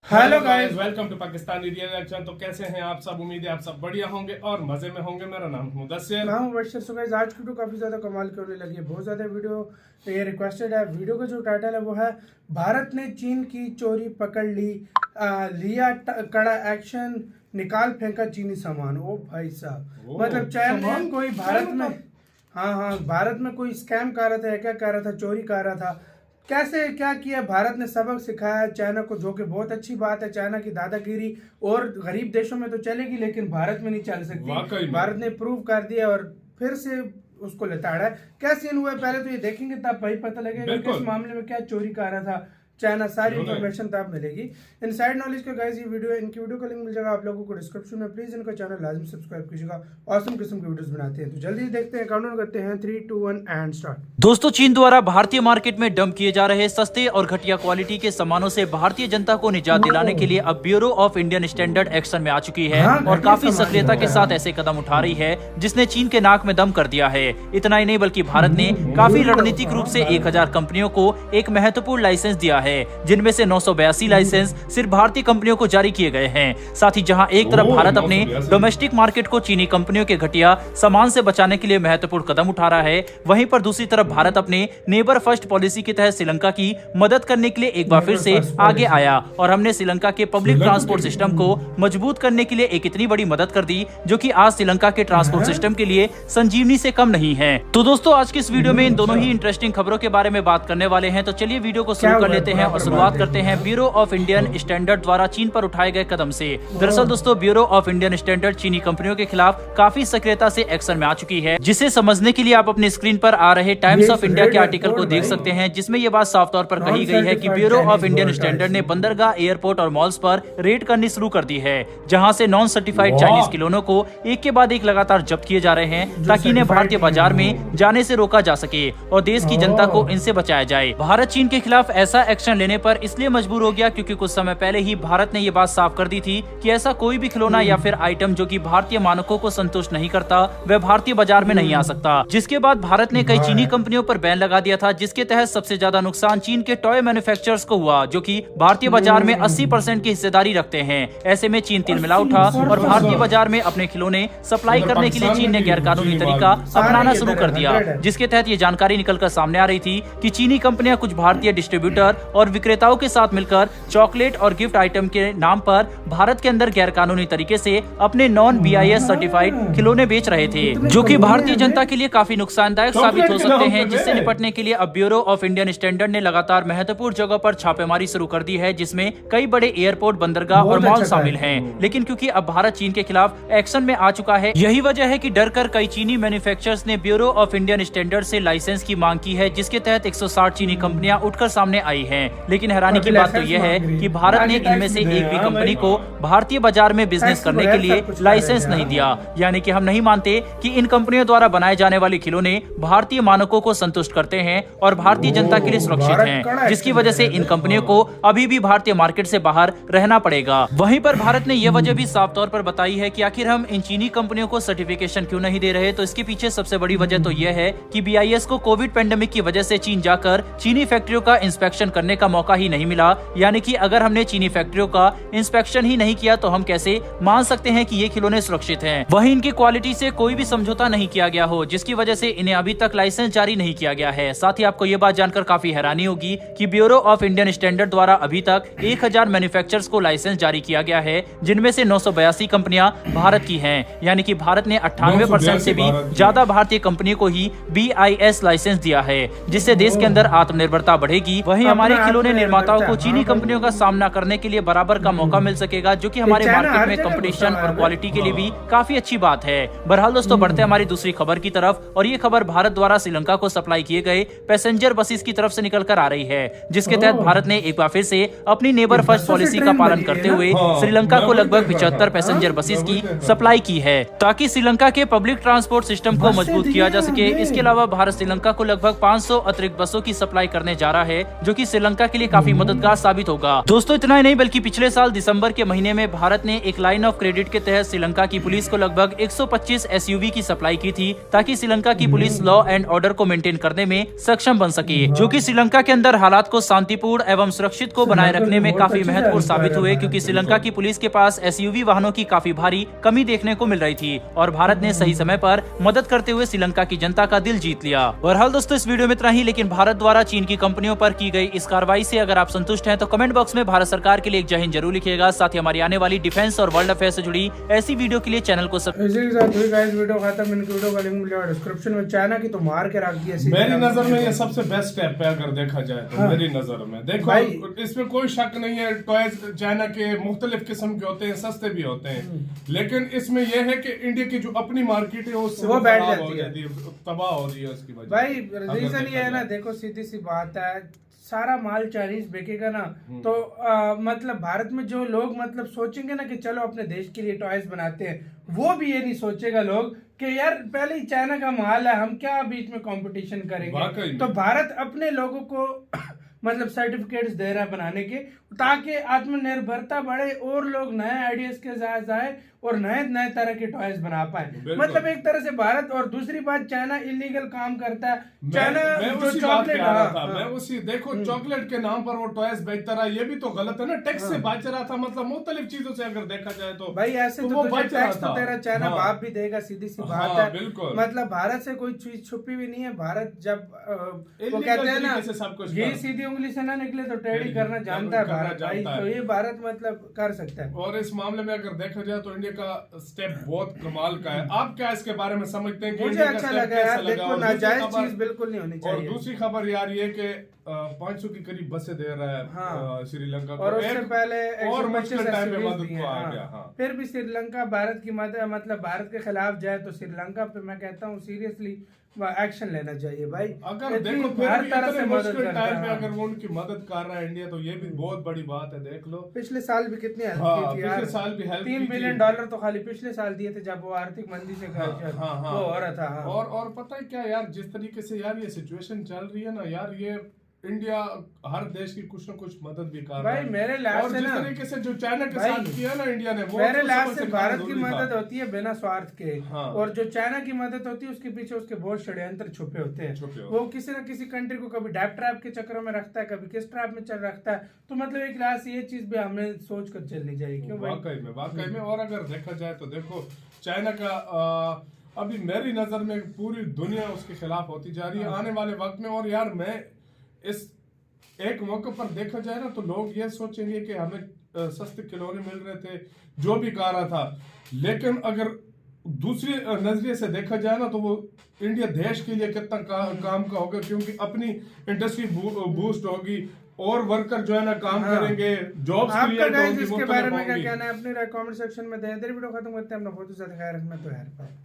Hello guys, welcome to Pakistani real action. तो कैसे हैं आप सब? उम्मीद है आप सब बढ़िया होंगे और मजे में होंगे। मेरा नाम मुदस्सिर, मैं हूं बशर। सो गाइस, आज की वीडियो काफी ज्यादा कमाल की होने लगी है। बहुत ज्यादा वीडियो ये रिक्वेस्टेड है। वीडियो का जो टाइटल है वो है भारत ने चीन की चोरी पकड़ ली, लिया कड़ा एक्शन, निकाल फेंका चीनी सामान। ओ भाई साहब, मतलब चाइना ने कोई भारत में भारत में कोई स्कैम कर रहा था, क्या कर रहा था, चोरी कर रहा था। कैसे क्या किया भारत ने, सबक सिखाया चाइना को, जो कि बहुत अच्छी बात है। चाइना की दादागिरी और गरीब देशों में तो चलेगी, लेकिन भारत में नहीं चल सकती। भारत ने प्रूव कर दिया और फिर से उसको लताड़ा है। क्या सीन हुआ है पहले तो ये देखेंगे, तब भाई पता लगेगा किस मामले में क्या चोरी कर रहा था चाइना। सारी इन्फॉर्मेशन तब मिलेगी इनसाइड नॉलेज के। गाइस, ये वीडियो, इनकी वीडियो का लिंक मिल जाएगा आप लोगों को डिस्क्रिप्शन में। प्लीज इनका चैनल लाजमी सब्सक्राइब कीजिएगा। ऑसम किस्म की वीडियोस बनाते हैं। तो जल्दी देखते हैं, काउंटडाउन करते हैं 3, 2, 1 एंड स्टार्ट। दोस्तों, चीन द्वारा भारतीय मार्केट में डंप किए जा रहे सस्ते और घटिया क्वालिटी के सामानों से भारतीय जनता को निजात दिलाने के लिए अब bureau of Indian standard action में आ चुकी है और काफी सक्रियता के साथ ऐसे कदम उठा रही है जिसने चीन के नाक में दम कर दिया है। इतना ही नहीं बल्कि भारत ने काफी रणनीतिक रूप से 1000 कंपनियों को एक महत्वपूर्ण लाइसेंस दिया है, जिनमें से 982 लाइसेंस सिर्फ भारतीय कंपनियों को जारी किए गए हैं। साथ ही जहां एक तरफ भारत अपने डोमेस्टिक मार्केट को चीनी कंपनियों के घटिया सामान से बचाने के लिए महत्वपूर्ण कदम उठा रहा है, वहीं पर दूसरी तरफ भारत अपने नेबर फर्स्ट पॉलिसी के तहत श्रीलंका की मदद करने के लिए एक बार फिर से आगे आया और हमने श्रीलंका के पब्लिक ट्रांसपोर्ट सिस्टम को मजबूत करने के लिए एक इतनी बड़ी मदद कर दी, जो कि आज श्रीलंका के ट्रांसपोर्ट सिस्टम के लिए संजीवनी से कम नहीं है। तो दोस्तों, आज की इस वीडियो में इन दोनों ही इंटरेस्टिंग खबरों के बारे में बात करने वाले हैं। तो चलिए वीडियो को शुरू कर लेते हैं और शुरुआत करते हैं ब्यूरो ऑफ इंडियन स्टैंडर्ड द्वारा चीन पर उठाए गए कदम से। दरअसल दोस्तों, ब्यूरो ऑफ इंडियन स्टैंडर्ड चीनी कंपनियों के खिलाफ काफी सक्रियता से एक्शन में आ चुकी है, जिसे समझने के लिए आप अपनी स्क्रीन पर आ रहे टाइम्स ऑफ इंडिया के आर्टिकल को देख सकते हैं, जिसमें यह बात साफ तौर पर कही गई है कि ब्यूरो ऑफ इंडियन स्टैंडर्ड ने बंदरगाह, एयरपोर्ट और मॉल्स पर रेड करनी शुरू कर दी है, जहां से नॉन सर्टिफाइड चाइनीज खिलौनों को एक के बाद एक लगातार जब्त किए जा रहे हैं, ताकि इन्हें भारतीय बाजार में जाने से रोका जा सके और देश की जनता को इनसे बचाया जाए। भारत चीन के खिलाफ ऐसा एक्शन लेने पर इसलिए मजबूर हो गया क्योंकि कुछ समय पहले ही भारत ने ये बात साफ कर दी थी कि ऐसा कोई भी खिलौना या फिर आइटम जो कि भारतीय मानकों को संतुष्ट नहीं करता, वह भारतीय बाजार में नहीं आ सकता। जिसके बाद भारत ने कई चीनी कंपनियों पर बैन लगा दिया था, जिसके तहत सबसे ज्यादा नुकसान चीन के टॉय मैन्युफैक्चरर्स को हुआ, जो कि भारतीय बाजार में 80% की हिस्सेदारी रखते हैं। ऐसे में चीन तिलमिला उठा और भारतीय बाजार में अपने खिलौने सप्लाई करने के लिए चीन ने गैरकानूनी तरीका अपनाना शुरू कर दिया, जिसके तहत ये जानकारी निकलकर सामने आ रही थी कि चीनी कंपनियां कुछ भारतीय डिस्ट्रीब्यूटर और विक्रेताओं के साथ मिलकर चॉकलेट और गिफ्ट आइटम के नाम पर भारत के अंदर गैरकानूनी तरीके से अपने नॉन BIS सर्टिफाइड खिलौने बेच रहे थे, जो कि भारतीय जनता के लिए काफी नुकसानदायक साबित हो सकते हैं। जिससे निपटने के लिए अब ब्यूरो ऑफ इंडियन स्टैंडर्ड ने लगातार महत्वपूर्ण जगह पर छापेमारी शुरू कर दी है, जिसमें कई बड़े एयरपोर्ट, बंदरगाह और मॉल शामिल हैं। लेकिन क्योंकि अब भारत चीन के खिलाफ एक्शन में आ चुका है, यही वजह है कि डर कर कई चीनी मैन्युफैक्चरर्स ने ब्यूरो ऑफ इंडियन स्टैंडर्ड से लाइसेंस की मांग की है, जिसके तहत 160 चीनी कंपनियां उठकर सामने आई हैं। लेकिन हैरानी की बात तो यह है कि भारत ने इनमें से एक भी कंपनी को भारतीय बाजार में बिजनेस करने के लिए लाइसेंस नहीं दिया। यानी कि हम नहीं मानते कि इन कंपनियों द्वारा बनाए जाने वाले खिलौने भारतीय मानकों को संतुष्ट करते हैं और भारतीय जनता के लिए सुरक्षित हैं, जिसकी वजह से इन कंपनियों को अभी भी भारतीय मार्केट से बाहर रहना पड़ेगा। वहीं पर भारत ने यह वजह भी साफ तौर पर बताई है कि आखिर हम इन चीनी कंपनियों को सर्टिफिकेशन क्यों नहीं दे रहे। तो इसके पीछे सबसे बड़ी वजह तो यह है कि BIS को कोविड पेंडेमिक की वजह से चीन जाकर चीनी फैक्ट्रियों का इंस्पेक्शन करने का मौका ही नहीं मिला। यानी कि अगर हमने चीनी फैक्ट्रियों का इंस्पेक्शन ही नहीं किया तो हम कैसे मान सकते हैं कि ये खिलौने सुरक्षित हैं। वहीं इनकी क्वालिटी से कोई भी समझौता नहीं किया गया हो, जिसकी वजह से इन्हें अभी तक लाइसेंस जारी नहीं किया गया है। साथ ही आपको ये बात जानकर काफी हैरानी होगी कि ब्यूरो ऑफ इंडियन स्टैंडर्ड द्वारा अभी तक 1000 मैन्युफैक्चरर्स को लाइसेंस जारी किया गया है, जिनमें से 982 कंपनियां भारत की हैं। यानी कि भारत ने 98% से भी ज्यादा भारतीय कंपनियों को ही BIS लाइसेंस दिया है, जिससे देश के अंदर आत्मनिर्भरता बढ़ेगी। वहीं हमारे खिलौने निर्माताओं को चीनी कंपनियों का सामना करने के लिए बराबर का मौका मिल सकेगा, जो कि हमारे मार्केट में कंपटीशन और क्वालिटी के लिए भी काफी अच्छी बात है। बहरहाल दोस्तों, बढ़ते हमारी दूसरी खबर की तरफ, और ये खबर भारत द्वारा श्रीलंका को सप्लाई किए गए पैसेंजर बसेस की तरफ से निकल कर आ रही है, जिसके तहत भारत ने एक बार फिर से अपनी नेबर फर्स्ट पॉलिसी का पालन करते हुए श्रीलंका को लगभग 75 पैसेंजर बसेस की सप्लाई की है, ताकि श्रीलंका के पब्लिक ट्रांसपोर्ट सिस्टम को मजबूत किया जा सके। इसके अलावा भारत श्रीलंका को लगभग 500 अतिरिक्त बसों की सप्लाई करने जा रहा है, जो कि श्रीलंका श्रीलंका के लिए काफी मददगार साबित होगा। दोस्तों इतना ही नहीं बल्कि पिछले साल दिसंबर के महीने में भारत ने एक लाइन ऑफ क्रेडिट के तहत श्रीलंका की पुलिस को लगभग 125 SUV की सप्लाई की थी ताकि श्रीलंका की पुलिस लॉ एंड ऑर्डर को मेंटेन करने में सक्षम बन सके, जो कि श्रीलंका के अंदर हालात को शांतिपूर्ण एवं सुरक्षित को बनाए रखने में काफी महत्वपूर्ण साबित हुए, क्योंकि श्रीलंका की पुलिस के पास SUV वाहनों की काफी भारी कमी देखने को मिल रही थी और भारत ने सही समय पर मदद करते हुए श्रीलंका की जनता का दिल जीत लिया। बहरहाल दोस्तों इस वीडियो में इतना ही, लेकिन भारत द्वारा चीन की कंपनियों पर की गई इस कार्रवाई से अगर आप संतुष्ट हैं तो कमेंट बॉक्स में भारत सरकार के लिए एक जय हिंद जरूर लिखिएगा। साथ ही हमारी आने वाली डिफेंस और वर्ल्ड अफेयर से जुड़ी ऐसी वीडियो के लिए चैनल को वीडियो खत्म, इनकी वीडियो का लिंक मिलेगा डिस्क्रिप्शन में। चाइना की तो मार के रख दिया। मेरी नजर में ये सबसे बेस्ट स्टेप है अगर देखा जाए तो। मेरी नजर में देखो इसमें कोई शक नहीं है, टॉयज चाइना के मुख्तलिफ किस्म के होते हैं, सस्ते भी होते हैं, लेकिन इसमें यह है कि इंडिया की जो अपनी मार्केट है उससे वो बैठ जाती है, तबाह हो रही है उसकी वजह। भाई रीजन ये है ना, देखो सीधी सी बात है, सारा माल चाइनीज बिकेगा ना तो मतलब भारत में जो लोग मतलब सोचेंगे ना कि चलो अपने देश के लिए टॉयज बनाते हैं, वो भी ये नहीं सोचेगा लोग कि यार पहले ही चाइना का माल है, हम क्या बीच में कंपटीशन करेंगे। तो भारत अपने लोगों को मतलब सर्टिफिकेट्स दे रहा है बनाने के, ताकि आत्मनिर्भरता बढ़े और लोग नए आइडियाज के साथ जाए और नए नए तरह के टॉयज बना पाए। मतलब एक तरह से भारत, और दूसरी बात चाइना इलीगल काम करता है। चाइना जो चॉकलेट, मैं उसी देखो चॉकलेट के नाम पर वो टॉयज बेचता रहा, ये भी तो गलत है ना, टैक्स से बच रहा था, मतलब मुख्तलिफ चीजों से अगर देखा जाए तो भाई ऐसे तो टैक्स तो तेरा चाइना बाप भी देगा, सीधी सी बात है। बिल्कुल, मतलब भारत से कोई चीज छुपी भी नहीं है। भारत जब वो कहते हैं ना ये सीधी उंगली से ना निकले तो टेढ़ी करना जानता है भारत भाई, तो ये भारत मतलब कर सकता है। और इस मामले में अगर देखा जाए तो इंडिया का स्टेप बहुत कमाल का है। आप क्या इसके बारे में समझते हैं? मुझे अच्छा लगा यार, देखो नाजायज चीज बिल्कुल नहीं होनी चाहिए। और दूसरी खबर यार ये कि 500 की करीब बसें दे रहा है श्रीलंका को, और उससे पहले और मुश्किल टाइम में मदद को आ गया। फिर भी श्रीलंका भारत की मदद मतलब भारत के खिलाफ जाए तो श्रीलंका पे मैं कहता हूँ सीरियसली एक्शन लेना चाहिए भाई। अगर देखो हर तरह से मुश्किल टाइम में अगर वो उनकी मदद कर रहा है इंडिया, तो ये भी बहुत बड़ी बात है। देख लो पिछले साल भी कितनी हेल्प की थी यार, पिछले साल भी हेल्प $3 बिलियन तो खाली पिछले साल दिए थे जब वो आर्थिक मंदी से वो हो रहा था। और पता है क्या यार, जिस तरीके से यार ये सिचुएशन चल रही है ना यार, ये इंडिया हर देश की कुछ न कुछ मदद भी कर रहा है। मेरे लिहाज से जिस तरीके से जो चाइना के साथ किया ना इंडिया ने, वो मेरे लिहाज से भारत की मदद होती है बिना स्वार्थ के, और जो चाइना की मदद होती है उसके पीछे उसके बहुत षड्यंत्र छुपे होते हैं। वो किसी न किसी कंट्री को कभी डेप ट्रैप के चक्करों में रखता है, कभी किस ट्रैप में चल रखता है। तो मतलब एक लिहाज से ये चीज भी हमें सोच कर चलनी चाहिए। क्यों वाकई में। और अगर देखा जाए तो देखो चाइना का अभी मेरी नजर में पूरी दुनिया उसके खिलाफ होती जा रही है आने वाले वक्त में। और यार मैं इस एक मौके पर देखा जाए ना तो लोग ये सोचेंगे कि हमें सस्ते खिलौने मिल रहे थे, जो भी कह रहा था, लेकिन अगर दूसरे नजरिए से देखा जाए ना तो वो इंडिया देश के लिए कितना काम का होगा, क्योंकि अपनी इंडस्ट्री बूस्ट होगी और वर्कर जो है ना काम करेंगे, जॉब्स क्रिएट होंगी। इसके बारे में क्या कहना है अपनी राय कमेंट सेक्शन में दे। वीडियो खत्म करते हैं, अपना बहुत ज्यादा ख्याल रखना तो यार।